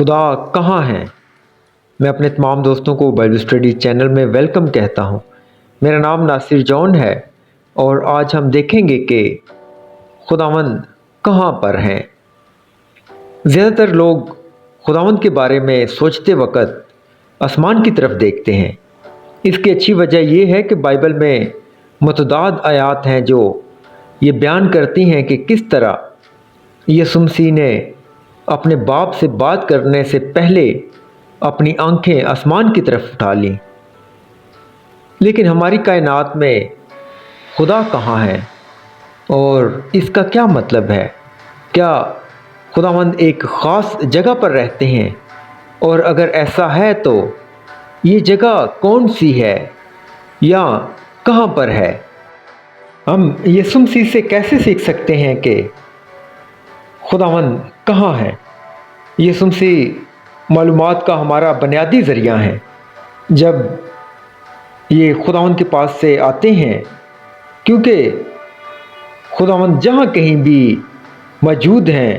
خدا کہاں ہے؟ میں اپنے تمام دوستوں کو بائبل اسٹڈی چینل میں ویلکم کہتا ہوں۔ میرا نام ناصر جون ہے اور آج ہم دیکھیں گے کہ خداوند کہاں پر ہیں۔ زیادہ تر لوگ خداوند کے بارے میں سوچتے وقت آسمان کی طرف دیکھتے ہیں۔ اس کی اچھی وجہ یہ ہے کہ بائبل میں متعدد آیات ہیں جو یہ بیان کرتی ہیں کہ کس طرح یسوع مسیح نے اپنے باپ سے بات کرنے سے پہلے اپنی آنکھیں آسمان کی طرف اٹھا لیں۔ لیکن ہماری کائنات میں خدا کہاں ہے اور اس کا کیا مطلب ہے؟ کیا خداوند ایک خاص جگہ پر رہتے ہیں؟ اور اگر ایسا ہے تو یہ جگہ کون سی ہے یا کہاں پر ہے؟ ہم یسوع مسیح سے کیسے سیکھ سکتے ہیں کہ خداوند کہاں ہے؟ یسوع مسیح معلومات کا ہمارا بنیادی ذریعہ ہے۔ جب یہ خداوند کے پاس سے آتے ہیں، کیونکہ خداوند جہاں کہیں بھی موجود ہیں،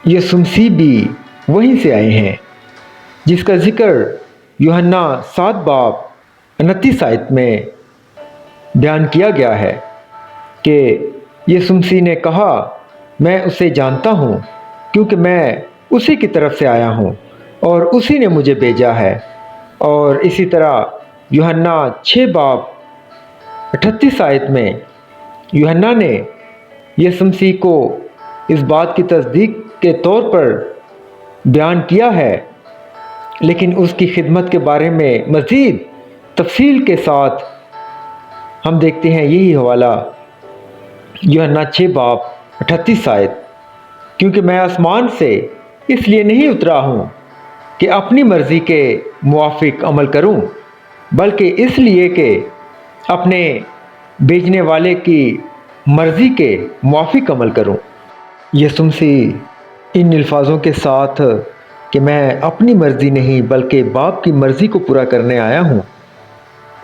یسوع مسیح بھی وہیں سے آئے ہیں، جس کا ذکر یوحنا 7 باب 29 آیت میں بیان کیا گیا ہے کہ یسوع مسیح نے کہا، میں اسے جانتا ہوں کیونکہ میں اسی کی طرف سے آیا ہوں اور اسی نے مجھے بھیجا ہے۔ اور اسی طرح یوحنا 6 باب 38 آیت میں یوحنا نے یسوع مسیح کو اس بات کی تصدیق کے طور پر بیان کیا ہے، لیکن اس کی خدمت کے بارے میں مزید تفصیل کے ساتھ ہم دیکھتے ہیں یہی حوالہ یوحنا 6 باب 38 آیت، کیونکہ میں آسمان سے اس لیے نہیں اترا ہوں کہ اپنی مرضی کے موافق عمل کروں، بلکہ اس لیے کہ اپنے بھیجنے والے کی مرضی کے موافق عمل کروں۔ یسوع مسیح ان الفاظوں کے ساتھ کہ میں اپنی مرضی نہیں بلکہ باپ کی مرضی کو پورا کرنے آیا ہوں،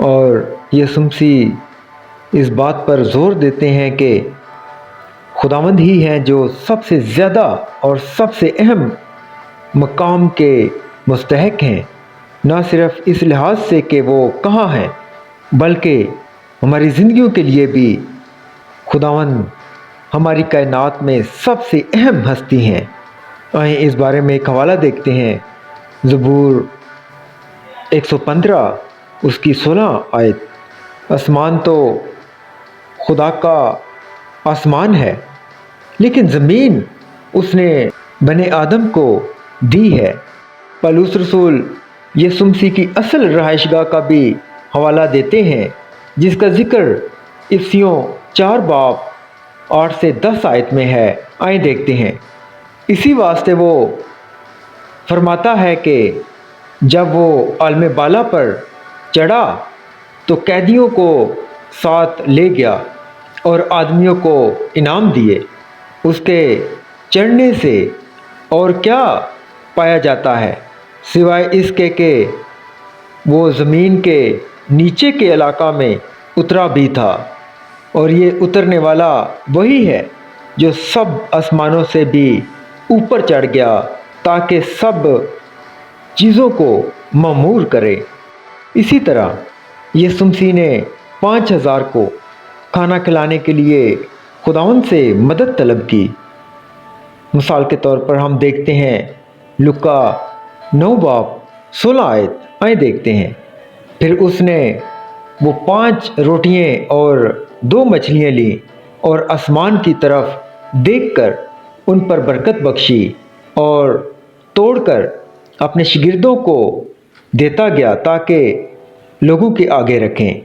اور یسوع مسیح اس بات پر زور دیتے ہیں کہ خداوند ہی ہیں جو سب سے زیادہ اور سب سے اہم مقام کے مستحق ہیں، نہ صرف اس لحاظ سے کہ وہ کہاں ہیں بلکہ ہماری زندگیوں کے لیے بھی خداوند ہماری کائنات میں سب سے اہم ہستی ہیں۔ آئیں اس بارے میں ایک حوالہ دیکھتے ہیں۔ زبور 115 اس کی 16 آیت، آسمان تو خدا کا آسمان ہے، لیکن زمین اس نے بنی آدم کو دی ہے۔ پولس رسول یسوع مسیح کی اصل رہائش گاہ کا بھی حوالہ دیتے ہیں، جس کا ذکر افسیوں 4 باب 8 سے 10 آیت میں ہے۔ آئیں دیکھتے ہیں۔ اسی واسطے وہ فرماتا ہے کہ جب وہ عالم بالا پر چڑھا تو قیدیوں کو ساتھ لے گیا اور آدمیوں کو انعام دیے۔ اس کے چڑھنے سے اور کیا پایا جاتا ہے سوائے اس کے کہ وہ زمین کے نیچے کے علاقہ میں اترا بھی تھا، اور یہ اترنے والا وہی ہے جو سب آسمانوں سے بھی اوپر چڑھ گیا تاکہ سب چیزوں کو معمور کرے۔ اسی طرح یسوع مسیح نے 5000 کو کھانا کھلانے کے لیے خداوند سے مدد طلب کی۔ مثال کے طور پر ہم دیکھتے ہیں لوکا 9 باب 16 آیت، آئیں دیکھتے ہیں۔ پھر اس نے وہ 5 روٹیاں اور 2 مچھلیاں لیں اور آسمان کی طرف دیکھ کر ان پر برکت بخشی اور توڑ کر اپنے شاگردوں کو دیتا گیا تاکہ لوگوں کے آگے رکھیں۔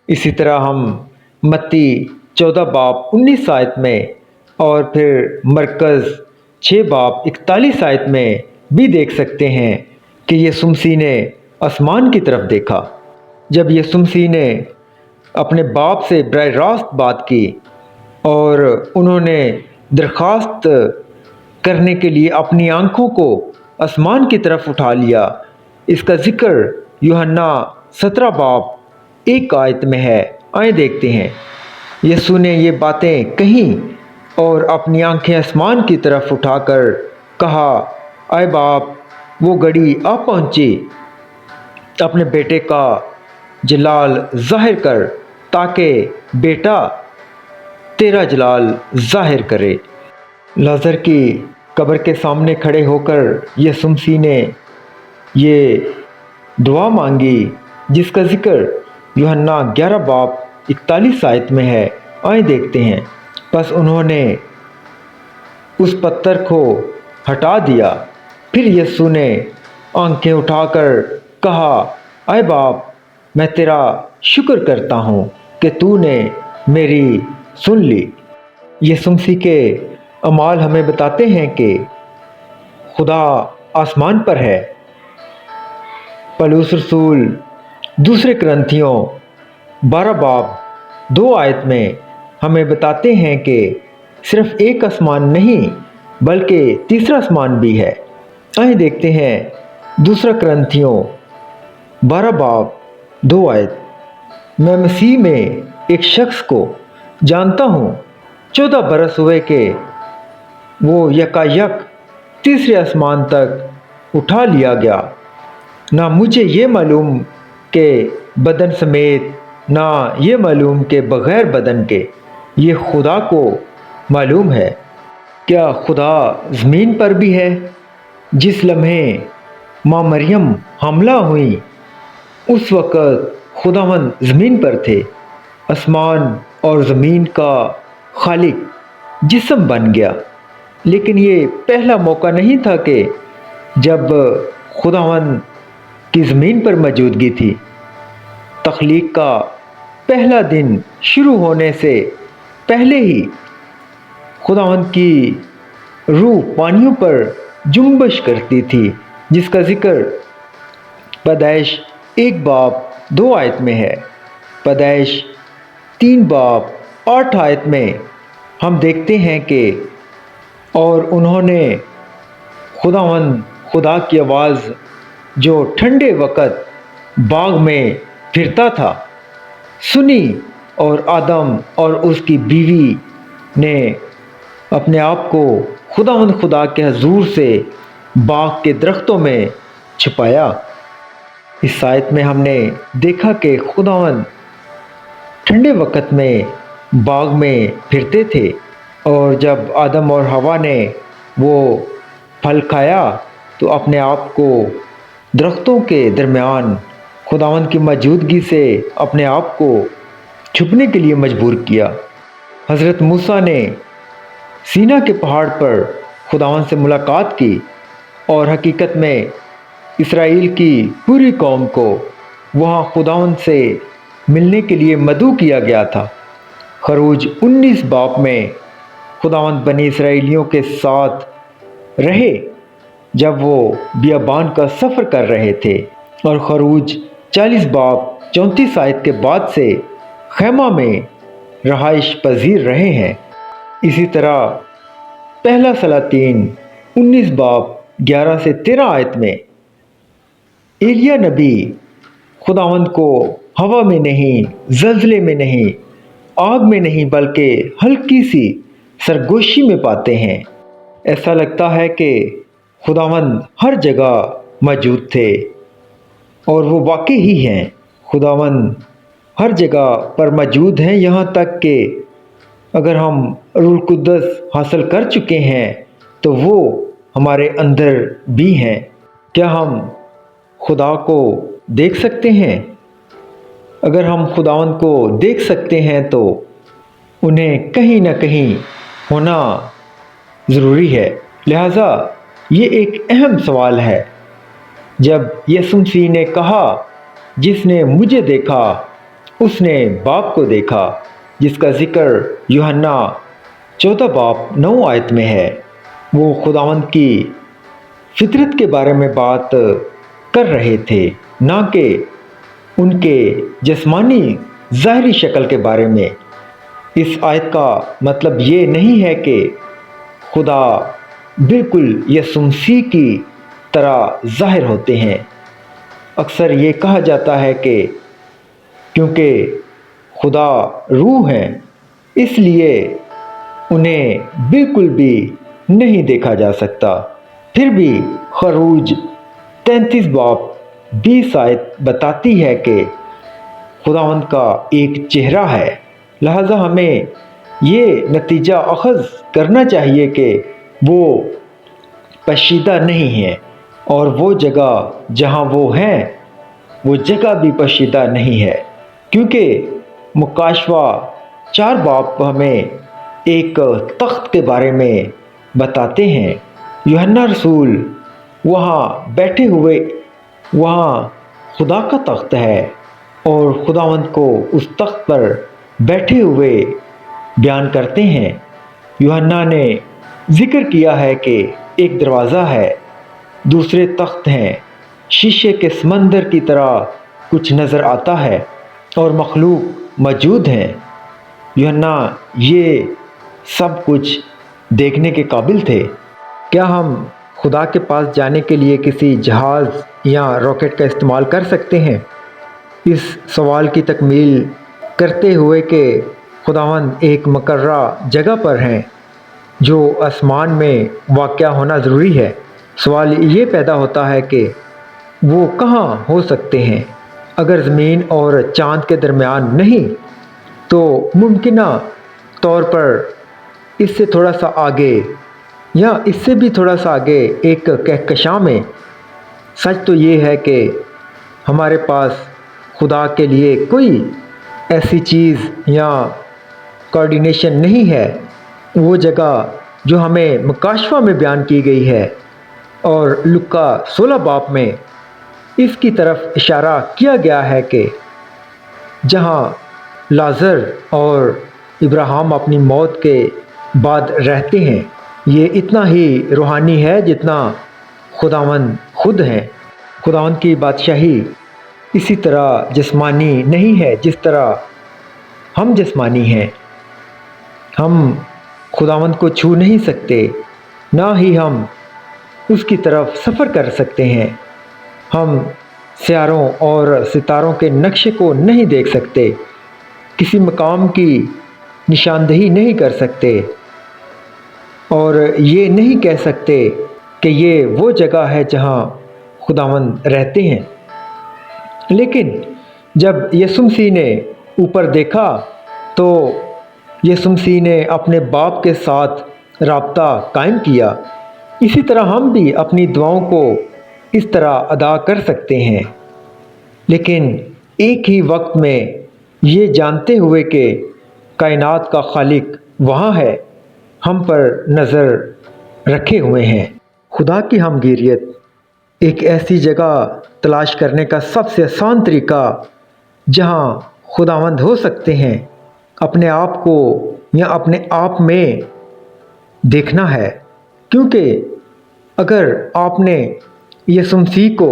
اسی طرح ہم متی 14 باب 19 آیت میں اور پھر مرکز 6 باب 41 آیت میں بھی دیکھ سکتے ہیں کہ یسوع مسیح نے آسمان کی طرف دیکھا۔ جب یسوع مسیح نے اپنے باپ سے براہ راست بات کی اور انہوں نے درخواست کرنے کے لیے اپنی آنکھوں کو آسمان کی طرف اٹھا لیا، اس کا ذکر یوحنا 17 باب 1 آیت میں ہے۔ آئیں دیکھتے ہیں۔ یسوع نے یہ باتیں کہیں اور اپنی آنکھیں آسمان کی طرف اٹھا کر کہا، आए बाप, वो घड़ी आ पहुंची, अपने बेटे का जलाल ज़ाहिर कर, ताकि बेटा तेरा जलाल ज़ाहिर करे। लाज़र की कब्र के सामने खड़े होकर यसुमसी ने ये दुआ मांगी, जिसका जिक्र यूहन्ना 11 बाब 41 आयत में है। आए देखते हैं। बस उन्होंने उस पत्थर को हटा दिया। फिर यीशु ने आंखें उठाकर कहा, आए बाप, मैं तेरा शुक्र करता हूँ कि तूने मेरी सुन ली। यीशु मसीह के अमाल हमें बताते हैं कि खुदा आसमान पर है। पौलुस रसूल दूसरे करंथियों 12 बाब 2 आयत में हमें बताते हैं कि सिर्फ एक आसमान नहीं बल्कि तीसरा आसमान भी है। आइए देखते हैं दूसरा करंथियों 12 बाब 2 आयत। मैं मसीह में एक शख्स को जानता हूँ, 14 बरस हुए कि वो यकायक तीसरे आसमान तक उठा लिया गया। ना मुझे ये मालूम कि बदन समेत, ना ये मालूम कि बग़ैर बदन के, ये खुदा को मालूम है। क्या खुदा ज़मीन पर भी है? जिस लम्हे माँ मरियम हमला हुई, उस वक़्त खुदावंद ज़मीन पर थे। आसमान और ज़मीन का खालिक जिस्म बन गया। लेकिन ये पहला मौका नहीं था कि जब खुदावंद की ज़मीन पर मौजूदगी थी। तख्लीक का पहला दिन शुरू होने से पहले ही खुदावंद की रूह पानियों पर जुम्बश करती थी, जिसका जिक्र पैदाइश 1 बाब 2 आयत में है। पैदाइश 3 बाब 8 आयत में हम देखते हैं कि और उन्होंने खुदावंद खुदा की आवाज़ जो ठंडे वक़्त बाग में फिरता था सुनी, और आदम और उसकी बीवी ने अपने आप को खुदावंद खुदा के हजूर से बाग के दरख्तों में छिपाया। इस आयत में हमने देखा कि खुदावंद ठंडे वक़्त में बाग में फिरते थे, और जब आदम और हवा ने वो फल खाया तो अपने आप को दरख्तों के दरमियान खुदावंद की मौजूदगी से अपने आप को छुपने के लिए मजबूर किया। हज़रत मूसा ने सीना के पहाड़ पर खुदावंद से मुलाकात की, और हकीकत में इसराइल की पूरी कौम को वहाँ खुदावंद से मिलने के लिए मदऊ किया गया था। खरूज 19 बाब में खुदावंद बनी इसराइलियों के साथ रहे जब वो बियाबान का सफ़र कर रहे थे, और खरूज 40 बाब 34 आयत के बाद से खैमा में रहाइश पजीर रहे हैं। इसी तरह पहला सलातीन 19 बाब 11 से 13 आयत में एलिया नबी खुदावंद को हवा में नहीं, ज़लज़ले में नहीं, आग में नहीं, बल्कि हल्की सी सरगोशी में पाते हैं। ऐसा लगता है कि खुदावंद हर जगह मौजूद थे, और वो वाकई ही हैं। खुदावंद हर जगह पर मौजूद हैं, यहाँ तक कि अगर हम रूह कुद्दस हासिल कर चुके हैं तो वो हमारे अंदर भी हैं। क्या हम खुदा को देख सकते हैं? अगर हम खुदावंद को देख सकते हैं तो उन्हें कहीं ना कहीं होना ज़रूरी है। लिहाजा ये एक अहम सवाल है। जब यीशु मसीह ने कहा, जिसने मुझे देखा उसने बाप को देखा, जिसका जिक्र यूहन्ना 14 बाब 9 आयत में है, वो खुदावंद की फितरत के बारे में बात कर रहे थे, ना कि उनके जिस्मानी ज़ाहरी शक्ल के बारे में। इस आयत का मतलब ये नहीं है कि खुदा बिल्कुल यीशु मसीह की तरह ज़ाहिर होते हैं। अक्सर ये कहा जाता है कि क्योंकि खुदा रूह है, इसलिए उन्हें बिल्कुल भी नहीं देखा जा सकता। फिर भी खरूज 33 बाब 20 आयत बताती है कि खुदावंद का एक चेहरा है। लिहाजा हमें ये नतीजा अखज़ करना चाहिए कि वो पशीदा नहीं है, और वो जगह जहाँ वो हैं वो जगह भी पशीदा नहीं है, क्योंकि मुकाशवा 4 बाब हमें एक तख्त के बारे में बताते हैं। यूहन्ना रसूल वहाँ बैठे हुए, वहाँ खुदा का तख्त है और खुदावंद को उस तख्त पर बैठे हुए बयान करते हैं। यूहन्ना ने जिक्र किया है कि एक दरवाज़ा है, दूसरे तख्त हैं, शीशे के समंदर की तरह कुछ नज़र आता है और मखलूक मौजूद हैं। यूहन्ना ये सब कुछ देखने के काबिल थे। क्या हम खुदा के पास जाने के लिए किसी जहाज़ या रॉकेट का इस्तेमाल कर सकते हैं? इस सवाल की तकमील करते हुए कि खुदावंद एक मुकर्रा जगह पर हैं जो आसमान में वाक़या होना ज़रूरी है, सवाल ये पैदा होता है कि वो कहाँ हो सकते हैं। अगर ज़मीन और चाँद के दरमियान नहीं, तो मुमकिना तौर पर इससे थोड़ा सा आगे या इससे भी थोड़ा सा आगे एक कहकशां में। सच तो ये है कि हमारे पास खुदा के लिए कोई ऐसी चीज़ या कोऑर्डिनेशन नहीं है। वो जगह जो हमें मुकाशवा में बयान की गई है और लुक्का 16 बाब में इसकी तरफ इशारा किया गया है कि जहाँ लाज़र और इब्राहिम अपनी मौत के बाद रहते हैं, ये इतना ही रूहानी है जितना खुदावंद खुद हैं। खुदावंद की बादशाही इसी तरह जिस्मानी नहीं है जिस तरह हम जिस्मानी हैं। हम खुदावंद को छू नहीं सकते, ना ही हम उसकी तरफ सफ़र कर सकते हैं। हम सितारों और सितारों के नक्शे को नहीं देख सकते, किसी मकाम की निशानदेही नहीं कर सकते और ये नहीं कह सकते कि ये वो जगह है जहाँ खुदावंद रहते हैं। लेकिन जब यीशु मसीह ने ऊपर देखा तो यीशु मसीह ने अपने बाप के साथ राब्ता कायम किया। इसी तरह हम भी अपनी दुआओं को इस तरह अदा कर सकते हैं, लेकिन एक ही वक्त में ये जानते हुए कि कायनात का खालिक वहाँ है, हम पर नज़र रखे हुए हैं। खुदा की हमगीरियत एक ऐसी जगह तलाश करने का सबसे आसान तरीका जहाँ खुदावंद हो सकते हैं, अपने आप को या अपने आप में देखना है। क्योंकि अगर आपने यीशु मसीह को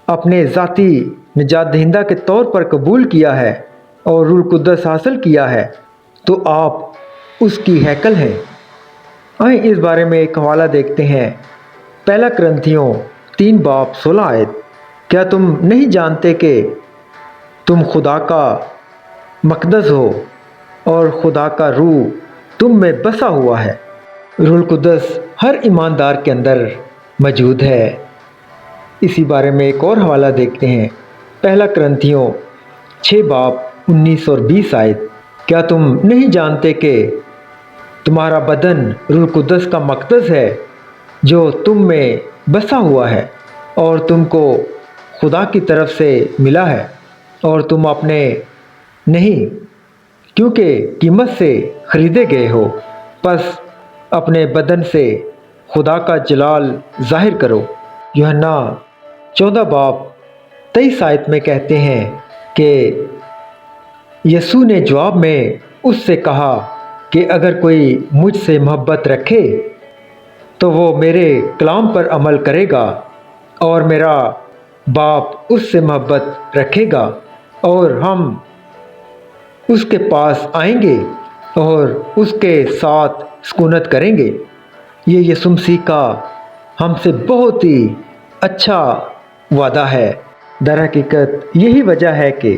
अपने ज़ाती निजात दहिंदा के तौर पर कबूल किया है और रूह कुद्दस हासिल किया है, तो आप उसकी हैकल हैं। आइए इस बारे में एक हवाला देखते हैं। पहला कुरिन्थियों 3 बाब 16 आयत। क्या तुम नहीं जानते कि तुम खुदा का मक़दस हो और खुदा का रूह तुम में बसा हुआ है? रूह कुद्दस हर ईमानदार के अंदर मौजूद है। इसी बारे में एक और हवाला देखते हैं। पहला कुरिन्थियों 6 बाब 19 और 20 आयत। क्या तुम नहीं जानते कि तुम्हारा बदन रूह कुद्दस का मक़दस है जो तुम में बसा हुआ है और तुमको खुदा की तरफ से मिला है, और तुम अपने नहीं क्योंकि कीमत से ख़रीदे गए हो। बस अपने बदन से खुदा का जलाल ज़ाहिर करो। यूहन्ना 14 बाब 23 आयत में कहते हैं कि यीशु ने जवाब में उससे कहा कि अगर कोई मुझसे मोहब्बत रखे तो वो मेरे कलाम पर अमल करेगा और मेरा बाप उससे मोहब्बत रखेगा और हम उसके पास आएंगे और उसके साथ सुकूनत करेंगे। ये यीशु मसीह का हमसे बहुत ही अच्छा वादा है। दर हकीकत यही वजह है कि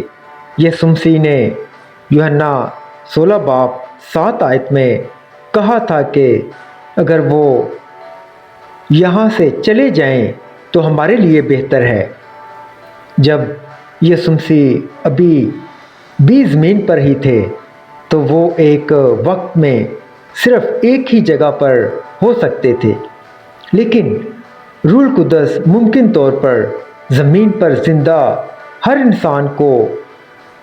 यीशु मसीह ने यूहन्ना 16 बाब 7 आयत में कहा था कि अगर वो यहाँ से चले जाएं तो हमारे लिए बेहतर है। जब यीशु मसीह अभी भी ज़मीन पर ही थे तो वो एक वक्त में सिर्फ एक ही जगह पर हो सकते थे, लेकिन रूह कुद्दस मुमकिन तौर पर ज़मीन पर ज़िंदा हर इंसान को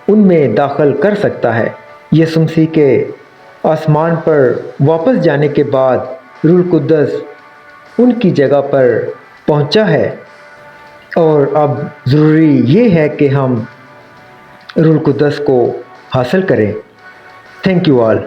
उनमें दाखिल कर सकता है। यीशु मसीह के आसमान पर वापस जाने के बाद रूह कुद्दस उनकी जगह पर पहुंचा है और अब ज़रूरी ये है कि हम रूह कुद्दस को हासिल करें। Thank you all.